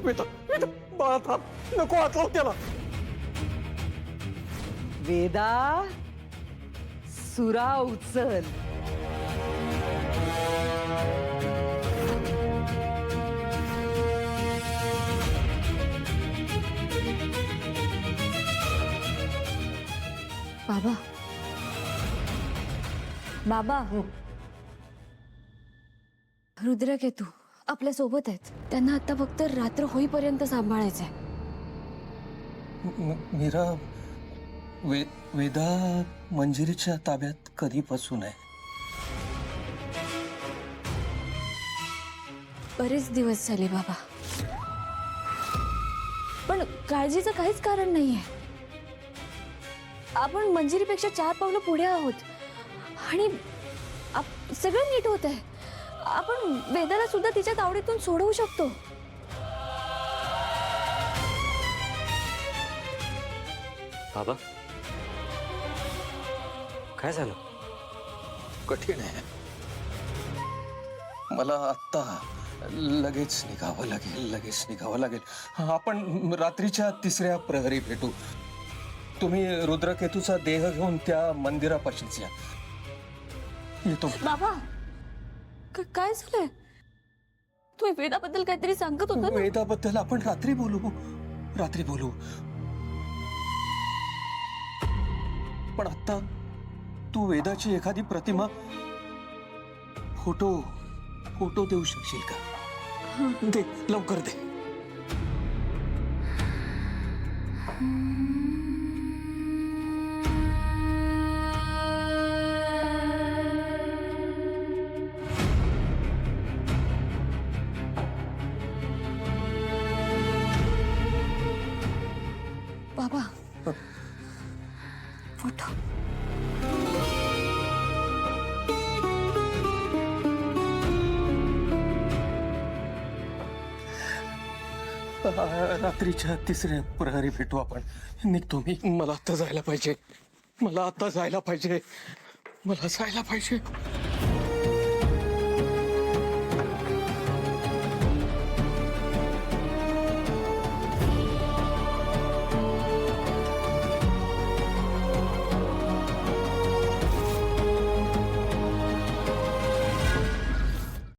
वेदा वेदा बाळा थांब, नको हात लावू त्याला. वेदा सुरा उचल. बाबा बाबा रुद्रकेतू आपल्या सोबत आहेत. त्यांना आता फक्त रात्र होईपर्यंत सांभाळायचंय. मीरा, वेदा मंजिरीच्या ताब्यात कधीपासून आहे? बरेच दिवस झाले बाबा, पण काळजीचं काहीच कारण नाहीये. आपण मंजिरीपेक्षा 4 पावलं पुढे आहोत आणि सगळं नीट होत आहे. आपण वेदाला सुद्धा तिच्या तावडीतून सोडवू शकतो. बाबा काय झालं? कठीण आहे. मला आत्ता लगेच निघावं लागेल. आपण रात्रीच्या 3ऱ्या प्रहरी भेटू. तुम्ही रुद्रकेतूचा देह घेऊन त्या मंदिरापाशीच या. येतो. बाबा काय झालंय? तुम्ही वेदाबद्दल काहीतरी सांगत होता ना? वेदाबद्दल आपण रात्री बोलू. पण आता तू वेदाची एखादी प्रतिमा, फोटो देऊ शकशील का? दे, लवकर दे. बाबा फोटो. रात्रीच्या 3ऱ्या प्रहरी भेटू आपण. निघतो मी. मला आता जायला पाहिजे.